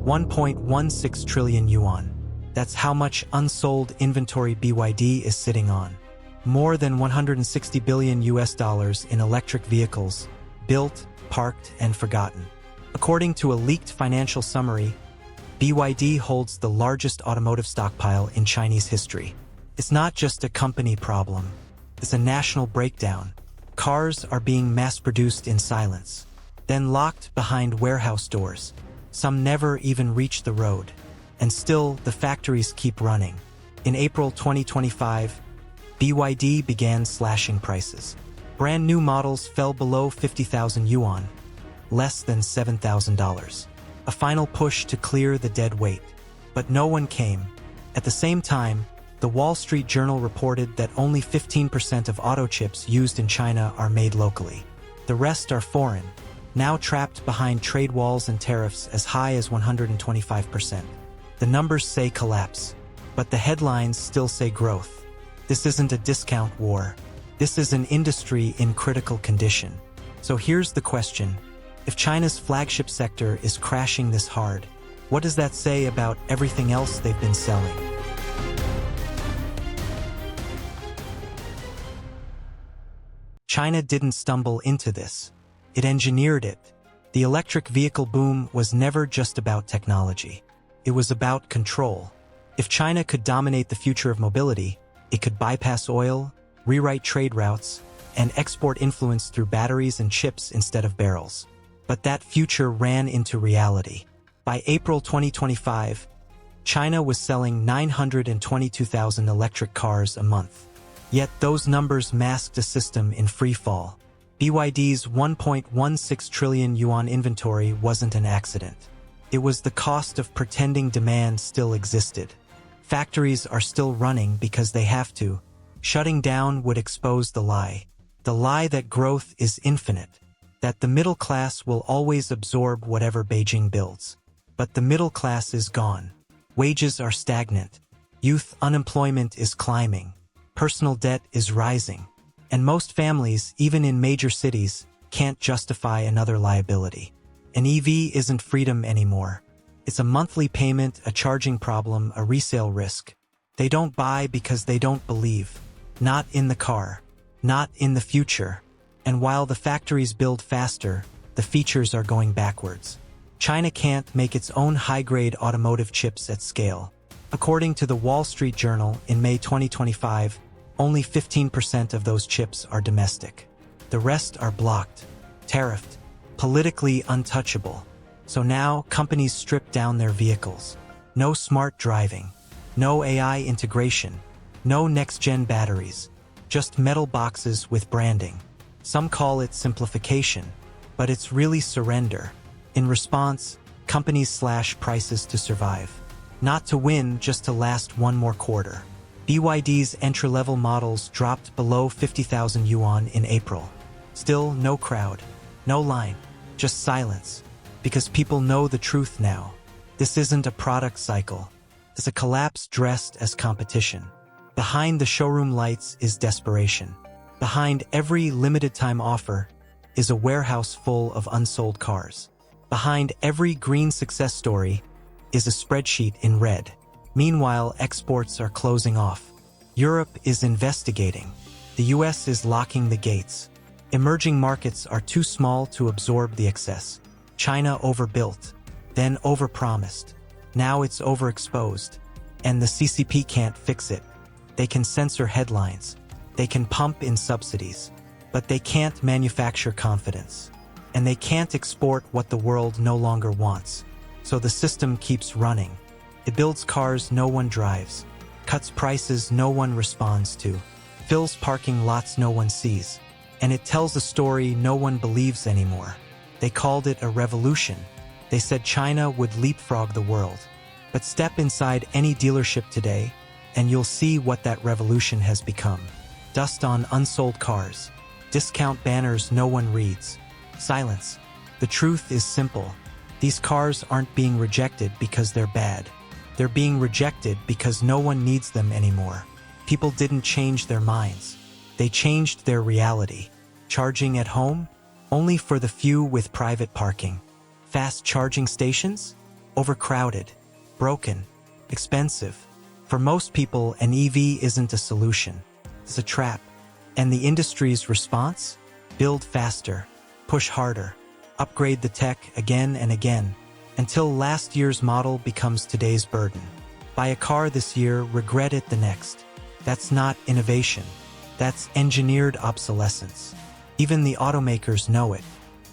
1.16 trillion yuan. That's how much unsold inventory BYD is sitting on. More than 160 billion US dollars in electric vehicles, built, parked, and forgotten. According to a leaked financial summary, BYD holds the largest automotive stockpile in Chinese history. It's not just a company problem. It's a national breakdown. Cars are being mass-produced in silence, then locked behind warehouse doors. Some never even reach the road. And still, the factories keep running. In April 2025, BYD began slashing prices. Brand new models fell below 50,000 yuan, less than $7,000. A final push to clear the dead weight. But no one came. At the same time, the Wall Street Journal reported that only 15% of auto chips used in China are made locally. The rest are foreign, now trapped behind trade walls and tariffs as high as 125%. The numbers say collapse, but the headlines still say growth. This isn't a discount war. This is an industry in critical condition. So here's the question. If China's flagship sector is crashing this hard, what does that say about everything else they've been selling? China didn't stumble into this. It engineered it. The electric vehicle boom was never just about technology. It was about control. If China could dominate the future of mobility, it could bypass oil, rewrite trade routes, and export influence through batteries and chips instead of barrels. But that future ran into reality. By April 2025, China was selling 922,000 electric cars a month. Yet those numbers masked a system in free fall. BYD's 1.16 trillion yuan inventory wasn't an accident. It was the cost of pretending demand still existed. Factories are still running because they have to. Shutting down would expose the lie that growth is infinite, that the middle class will always absorb whatever Beijing builds. But the middle class is gone. Wages are stagnant. Youth unemployment is climbing. Personal debt is rising. And most families, even in major cities, can't justify another liability. An EV isn't freedom anymore. It's a monthly payment, a charging problem, a resale risk. They don't buy because they don't believe. Not in the car. Not in the future. And while the factories build faster, the features are going backwards. China can't make its own high-grade automotive chips at scale. According to the Wall Street Journal, in May 2025, only 15% of those chips are domestic. The rest are blocked, tariffed, politically untouchable. So now, companies strip down their vehicles. No smart driving. No AI integration. No next-gen batteries. Just metal boxes with branding. Some call it simplification, but it's really surrender. In response, companies slash prices to survive. Not to win, just to last one more quarter. BYD's entry-level models dropped below 50,000 yuan in April. Still no crowd, no line, just silence. Because people know the truth now. This isn't a product cycle. It's a collapse dressed as competition. Behind the showroom lights is desperation. Behind every limited-time offer is a warehouse full of unsold cars. Behind every green success story is a spreadsheet in red. Meanwhile, exports are closing off. Europe is investigating. The US is locking the gates. Emerging markets are too small to absorb the excess. China overbuilt, then overpromised. Now it's overexposed. And the CCP can't fix it. They can censor headlines. They can pump in subsidies. But they can't manufacture confidence. And they can't export what the world no longer wants. So the system keeps running. It builds cars no one drives, cuts prices no one responds to, fills parking lots no one sees, and it tells a story no one believes anymore. They called it a revolution. They said China would leapfrog the world. But step inside any dealership today, and you'll see what that revolution has become. Dust on unsold cars, discount banners no one reads, silence. The truth is simple. These cars aren't being rejected because they're bad. They're being rejected because no one needs them anymore. People didn't change their minds. They changed their reality. Charging at home? Only for the few with private parking. Fast charging stations? overcrowded, broken, expensive. For most people, an EV isn't a solution. It's a trap. And the industry's response? Build faster, push harder, upgrade the tech again and again, until last year's model becomes today's burden. Buy a car this year, regret it the next. That's not innovation. That's engineered obsolescence. Even the automakers know it.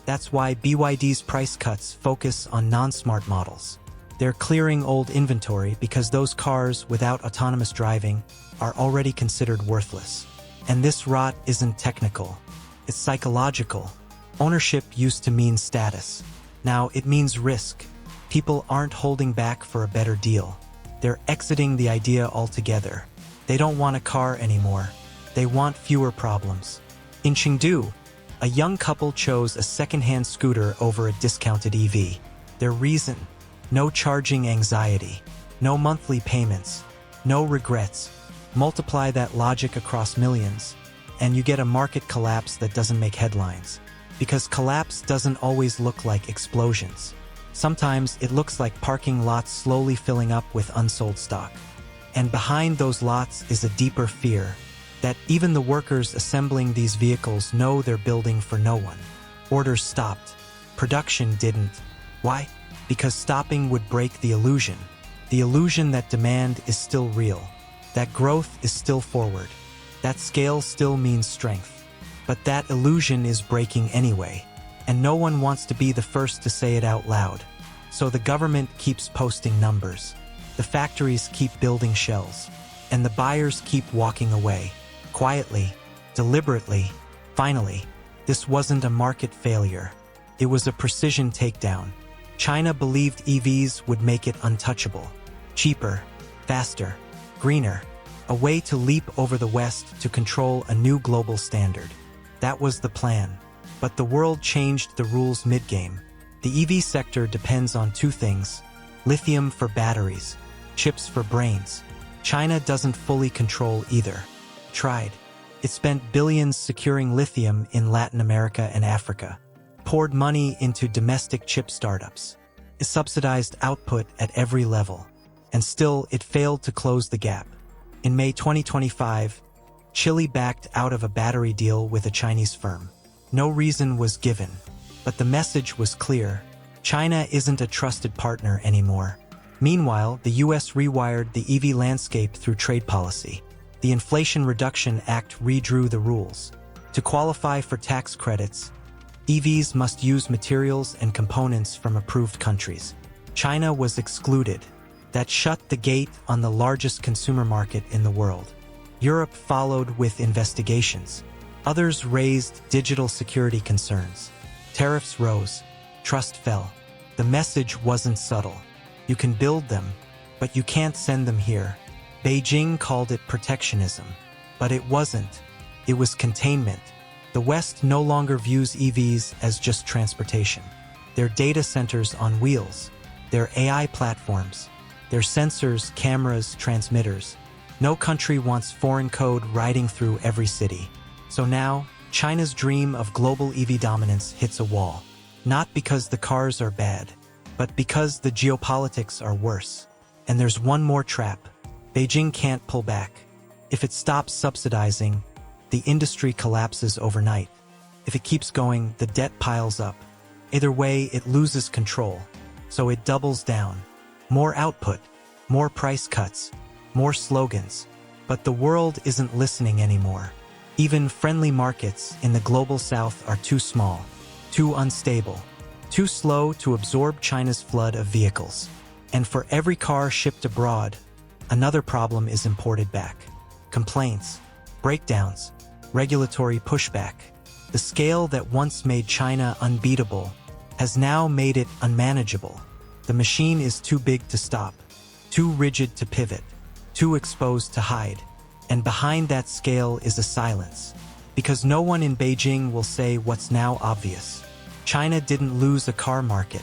That's why BYD's price cuts focus on non-smart models. They're clearing old inventory because those cars without autonomous driving are already considered worthless. And this rot isn't technical. It's psychological. Ownership used to mean status. Now it means risk. People aren't holding back for a better deal. They're exiting the idea altogether. They don't want a car anymore. They want fewer problems. In Chengdu, a young couple chose a second-hand scooter over a discounted EV. Their reason? No charging anxiety. No monthly payments. No regrets. Multiply that logic across millions, and you get a market collapse that doesn't make headlines. Because collapse doesn't always look like explosions. Sometimes it looks like parking lots slowly filling up with unsold stock. And behind those lots is a deeper fear that even the workers assembling these vehicles know they're building for no one. Orders stopped. Production didn't. Why? Because stopping would break the illusion. The illusion that demand is still real. That growth is still forward. That scale still means strength. But that illusion is breaking anyway. And no one wants to be the first to say it out loud. So the government keeps posting numbers. The factories keep building shells. And the buyers keep walking away. Quietly, deliberately. Finally, this wasn't a market failure. It was a precision takedown. China believed EVs would make it untouchable. Cheaper, faster, greener. A way to leap over the West to control a new global standard. That was the plan. But the world changed the rules mid-game. The EV sector depends on two things: lithium for batteries, chips for brains. China doesn't fully control either. Tried. It spent billions securing lithium in Latin America and Africa, poured money into domestic chip startups. It subsidized output at every level. And still, it failed to close the gap. In May 2025, Chile backed out of a battery deal with a Chinese firm. No reason was given, but the message was clear. China isn't a trusted partner anymore. Meanwhile, the US rewired the EV landscape through trade policy. The Inflation Reduction Act redrew the rules. To qualify for tax credits, EVs must use materials and components from approved countries. China was excluded. That shut the gate on the largest consumer market in the world. Europe followed with investigations. Others raised digital security concerns. Tariffs rose. Trust fell. The message wasn't subtle. You can build them, but you can't send them here. Beijing called it protectionism. But it wasn't. It was containment. The West no longer views EVs as just transportation. They're data centers on wheels. They're AI platforms. They're sensors, cameras, transmitters. No country wants foreign code riding through every city. So now, China's dream of global EV dominance hits a wall. Not because the cars are bad, but because the geopolitics are worse. And there's one more trap. Beijing can't pull back. If it stops subsidizing, the industry collapses overnight. If it keeps going, the debt piles up. Either way, it loses control. So it doubles down. More output, more price cuts, more slogans. But the world isn't listening anymore. Even friendly markets in the global south are too small, too unstable, too slow to absorb China's flood of vehicles. And for every car shipped abroad, another problem is imported back. Complaints, breakdowns, regulatory pushback. The scale that once made China unbeatable has now made it unmanageable. The machine is too big to stop, too rigid to pivot, too exposed to hide. And behind that scale is a silence. Because no one in Beijing will say what's now obvious. China didn't lose a car market.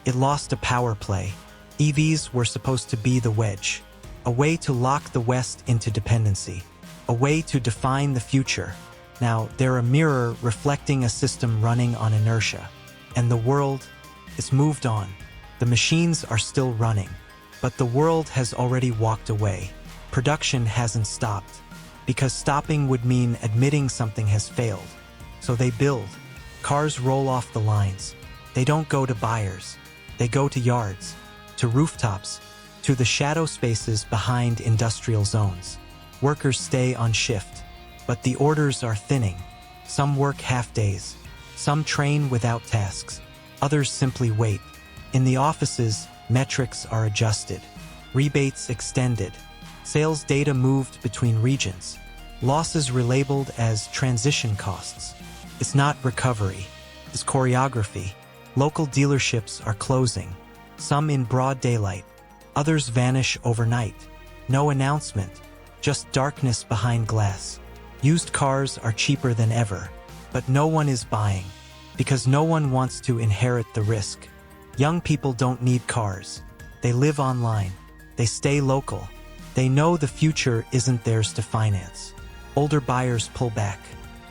It lost a power play. EVs were supposed to be the wedge. A way to lock the West into dependency. A way to define the future. Now, they're a mirror reflecting a system running on inertia. And the world, it's moved on. The machines are still running, but the world has already walked away. Production hasn't stopped, because stopping would mean admitting something has failed. So they build. Cars roll off the lines. They don't go to buyers. They go to yards, to rooftops, to the shadow spaces behind industrial zones. Workers stay on shift, but the orders are thinning. Some work half days. Some train without tasks. Others simply wait. In the offices, metrics are adjusted. Rebates extended. Sales data moved between regions. Losses relabeled as transition costs. It's not recovery. It's choreography. Local dealerships are closing. Some in broad daylight. Others vanish overnight. No announcement. Just darkness behind glass. Used cars are cheaper than ever. But no one is buying, because no one wants to inherit the risk. Young people don't need cars. They live online. They stay local. They know the future isn't theirs to finance. Older buyers pull back.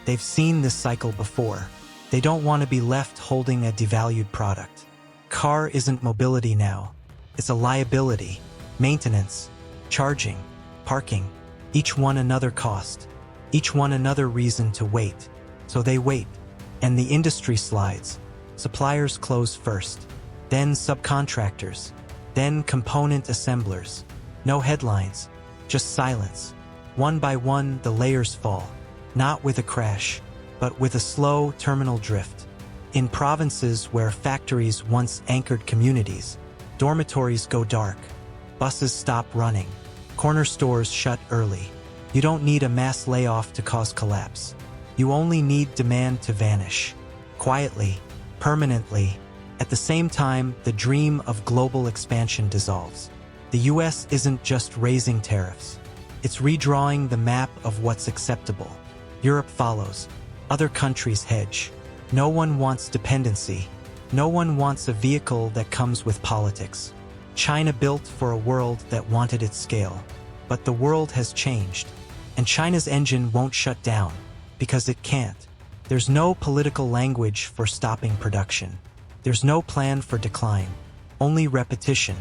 They've seen this cycle before. They don't want to be left holding a devalued product. Car isn't mobility now. It's a liability. Maintenance, charging, parking, each one another cost. Each one another reason to wait. So they wait, and the industry slides. Suppliers close first, then subcontractors, then component assemblers. No headlines, just silence. One by one, the layers fall, not with a crash, but with a slow terminal drift. In provinces where factories once anchored communities, dormitories go dark, buses stop running, corner stores shut early. You don't need a mass layoff to cause collapse. You only need demand to vanish. Quietly, permanently. At the same time, the dream of global expansion dissolves. The US isn't just raising tariffs. It's redrawing the map of what's acceptable. Europe follows. Other countries hedge. No one wants dependency. No one wants a vehicle that comes with politics. China built for a world that wanted its scale. But the world has changed. And China's engine won't shut down. Because it can't. There's no political language for stopping production. There's no plan for decline. Only repetition.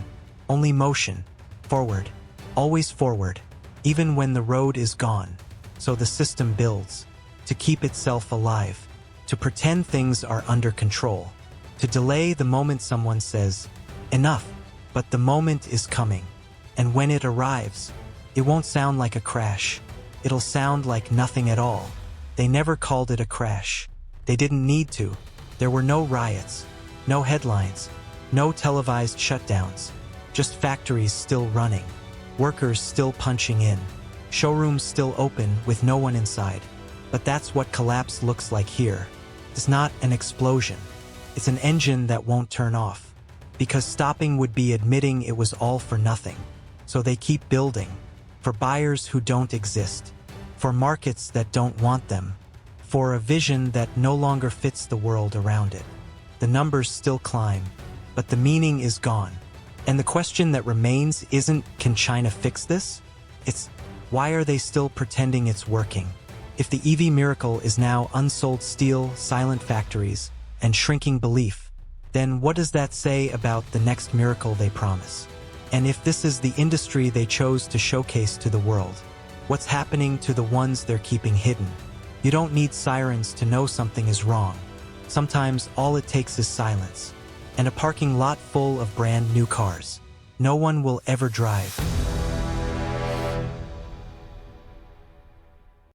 Only motion. Forward. Always forward. Even when the road is gone. So the system builds. To keep itself alive. To pretend things are under control. To delay the moment someone says, enough. But the moment is coming. And when it arrives, it won't sound like a crash. It'll sound like nothing at all. They never called it a crash. They didn't need to. There were no riots, no headlines, no televised shutdowns. Just factories still running, workers still punching in, showrooms still open with no one inside. But that's what collapse looks like here. It's not an explosion. It's an engine that won't turn off. Because stopping would be admitting it was all for nothing. So they keep building. For buyers who don't exist. For markets that don't want them, for a vision that no longer fits the world around it. The numbers still climb, but the meaning is gone. And the question that remains isn't, can China fix this? It's, why are they still pretending it's working? If the EV miracle is now unsold steel, silent factories, and shrinking belief, then what does that say about the next miracle they promise? And if this is the industry they chose to showcase to the world, what's happening to the ones they're keeping hidden? You don't need sirens to know something is wrong. Sometimes all it takes is silence. And a parking lot full of brand new cars. No one will ever drive.